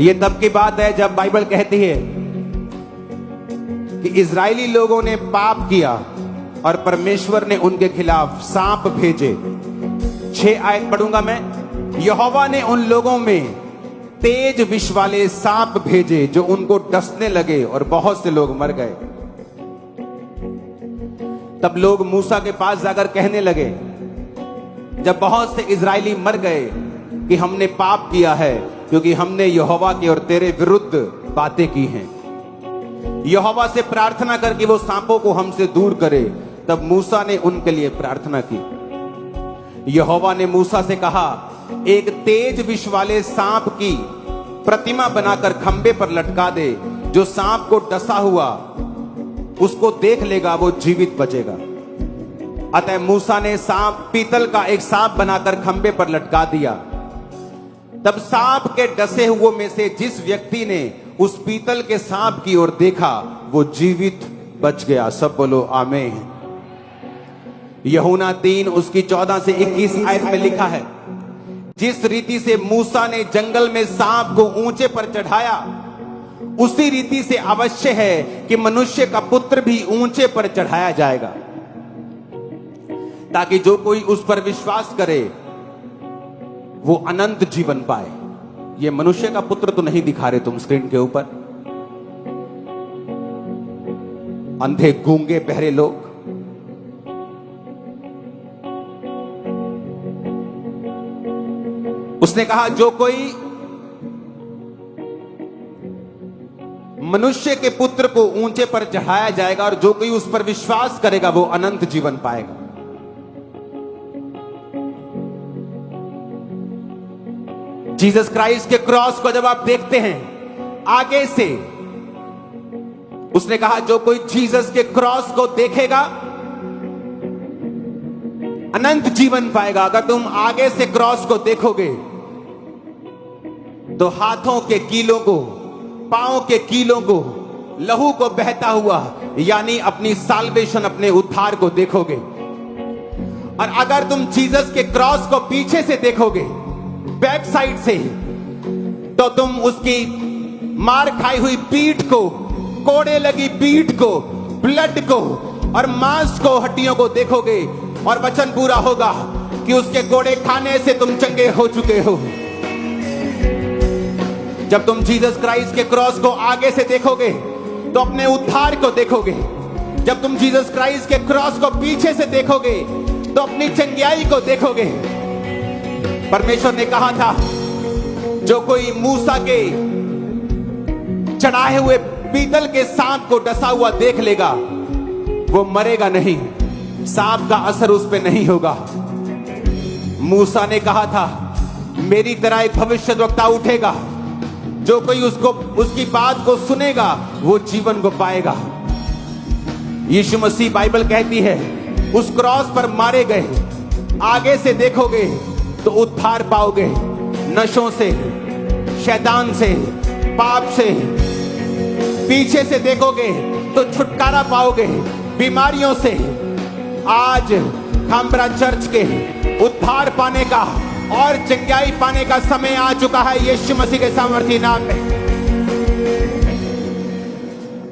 ये तब की बात है जब बाइबल कहती है कि इजरायली लोगों ने पाप किया और परमेश्वर ने उनके खिलाफ सांप भेजे। 6 आयत पढ़ूंगा मैं। यहोवा ने उन लोगों में तेज विष वाले सांप भेजे जो उनको डसने लगे और बहुत से लोग मर गए। तब लोग मूसा के पास जाकर कहने लगे, जब बहुत से इजरायली मर गए, कि हमने पाप किया है क्योंकि हमने यहोवा की और तेरे विरुद्ध बातें की हैं। यहोवा से प्रार्थना कर कि वो सांपों को हमसे दूर करे। तब मूसा ने उनके लिए प्रार्थना की। यहोवा ने मूसा से कहा, एक तेज विष वाले सांप की प्रतिमा बनाकर खंबे पर लटका दे। जो सांप को डसा हुआ उसको देख लेगा वो जीवित बचेगा। अतः मूसा ने पीतल का एक सांप बनाकर खंबे पर लटका दिया। तब सांप के डसे हुए में से जिस व्यक्ति ने उस पीतल के सांप की ओर देखा वो जीवित बच गया। सब बोलो आमीन। यूहन्ना 3 उसकी 14 से 21 आयत में लिखा है, जिस रीति से मूसा ने जंगल में सांप को ऊंचे पर चढ़ाया, उसी रीति से अवश्य है कि मनुष्य का पुत्र भी ऊंचे पर चढ़ाया जाएगा, ताकि जो कोई उस पर विश्वास करे वो अनंत जीवन पाए। ये मनुष्य का पुत्र तो नहीं दिखा रहे तुम स्क्रीन के ऊपर। अंधे, गूंगे, बहरे लोग, उसने कहा जो कोई मनुष्य के पुत्र को ऊंचे पर चढ़ाया जाएगा और जो कोई उस पर विश्वास करेगा वो अनंत जीवन पाएगा। जीसस क्राइस्ट के क्रॉस को जब आप देखते हैं आगे से, उसने कहा जो कोई जीसस के क्रॉस को देखेगा अनंत जीवन पाएगा। अगर तुम आगे से क्रॉस को देखोगे तो हाथों के कीलों को, पांव के कीलों को, लहू को बहता हुआ, यानी अपनी साल्वेशन, अपने उद्धार को देखोगे। और अगर तुम जीसस के क्रॉस को पीछे से देखोगे, बैक साइड से, तो तुम उसकी मार खाई हुई पीठ को, कोड़े लगी पीठ को, ब्लड को और मांस को, हड्डियों को देखोगे और वचन पूरा होगा कि उसके कोड़े खाने से तुम चंगे हो चुके हो। जब तुम जीसस क्राइस्ट के क्रॉस को आगे से देखोगे तो अपने उद्धार को देखोगे। जब तुम जीसस क्राइस्ट के क्रॉस को पीछे से देखोगे तो अपनी चंगियाई को देखोगे। परमेश्वर ने कहा था जो कोई मूसा के चढ़ाए हुए पीतल के सांप को डसा हुआ देख लेगा वो मरेगा नहीं, सांप का असर उस पर नहीं होगा। मूसा ने कहा था मेरी तरह एक भविष्यद्वक्ता उठेगा, जो कोई उसकी बात को सुनेगा वो जीवन को पाएगा। यीशु मसीह, बाइबल कहती है, उस क्रॉस पर मारे गए। आगे से देखोगे तो उद्धार पाओगे, नशों से, शैतान से, पाप से। पीछे से देखोगे तो छुटकारा पाओगे बीमारियों से। आज खामरा चर्च के उद्धार पाने का और चंगाई पाने का समय आ चुका है यीशु मसीह के सामर्थी नाम में।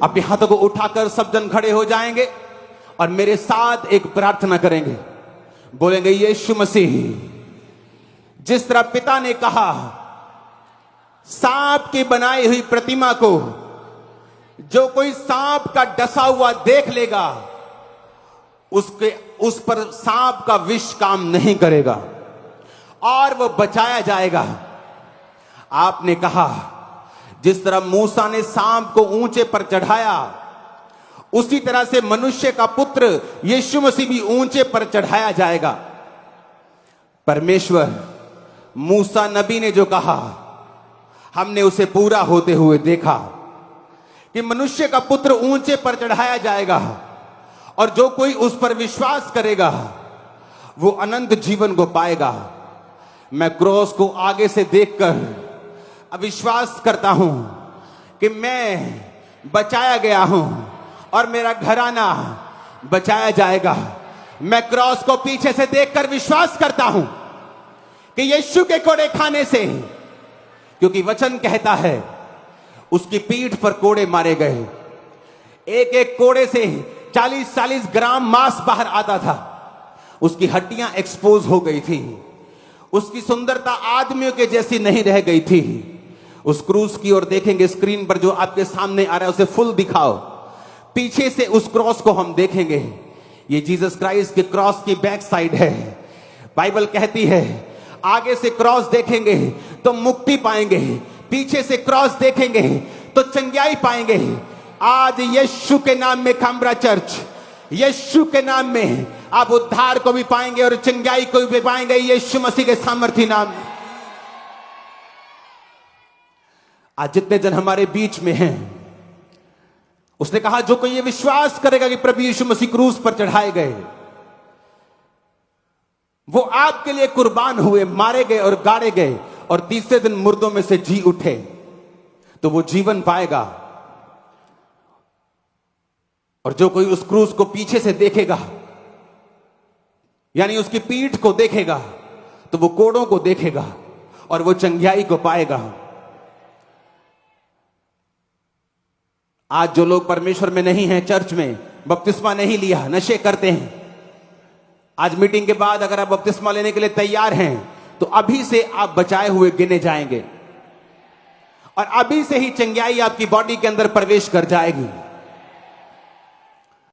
अपने हाथों को उठाकर सब जन खड़े हो जाएंगे और मेरे साथ एक प्रार्थना करेंगे। बोलेंगे, यीशु मसीह, जिस तरह पिता ने कहा सांप की बनाई हुई प्रतिमा को जो कोई सांप का डसा हुआ देख लेगा उस पर सांप का विष काम नहीं करेगा और वो बचाया जाएगा। आपने कहा जिस तरह मूसा ने सांप को ऊंचे पर चढ़ाया उसी तरह से मनुष्य का पुत्र यीशु मसीह भी ऊंचे पर चढ़ाया जाएगा। परमेश्वर, मूसा नबी ने जो कहा हमने उसे पूरा होते हुए देखा कि मनुष्य का पुत्र ऊंचे पर चढ़ाया जाएगा और जो कोई उस पर विश्वास करेगा वो अनंत जीवन को पाएगा। मैं क्रॉस को आगे से देखकर अविश्वास करता हूं कि मैं बचाया गया हूं और मेरा घराना बचाया जाएगा। मैं क्रॉस को पीछे से देखकर विश्वास करता हूं कि यीशु के कोड़े खाने से क्योंकि वचन कहता है उसकी पीठ पर कोड़े मारे गए। एक एक कोड़े से 40-40 ग्राम मांस बाहर आता था। उसकी हड्डियां एक्सपोज हो गई थी। उसकी सुंदरता आदमियों के जैसी नहीं रह गई थी। उस क्रूस की ओर देखेंगे, स्क्रीन पर जो आपके सामने आ रहा है उसे फुल दिखाओ। पीछे से उस क्रॉस को हम देखेंगे। ये जीसस क्राइस्ट के क्रॉस की बैक साइड है। बाइबल कहती है आगे से क्रॉस देखेंगे तो मुक्ति पाएंगे, पीछे से क्रॉस देखेंगे तो चंगाई पाएंगे। आज यीशु के नाम में खामरा चर्च, यीशु के नाम में आप उद्धार को भी पाएंगे और चंगाई को भी पाएंगे, यीशु मसीह के सामर्थी नाम में। आज जितने जन हमारे बीच में हैं, उसने कहा जो कोई ये विश्वास करेगा कि प्रभु यीशु मसीह क्रूस पर चढ़ाए गए, वो आपके लिए कुर्बान हुए, मारे गए और गाड़े गए और तीसरे दिन मुर्दों में से जी उठे, तो वो जीवन पाएगा। और जो कोई उस क्रूस को पीछे से देखेगा, यानी उसकी पीठ को देखेगा, तो वो कोड़ों को देखेगा और वो चंगाई को पाएगा। आज जो लोग परमेश्वर में नहीं हैं, चर्च में बपतिस्मा नहीं लिया, नशे करते हैं, आज मीटिंग के बाद अगर आप बपतिस्मा लेने के लिए तैयार हैं तो अभी से आप बचाए हुए गिने जाएंगे और अभी से ही चंगाई आपकी बॉडी के अंदर प्रवेश कर जाएगी।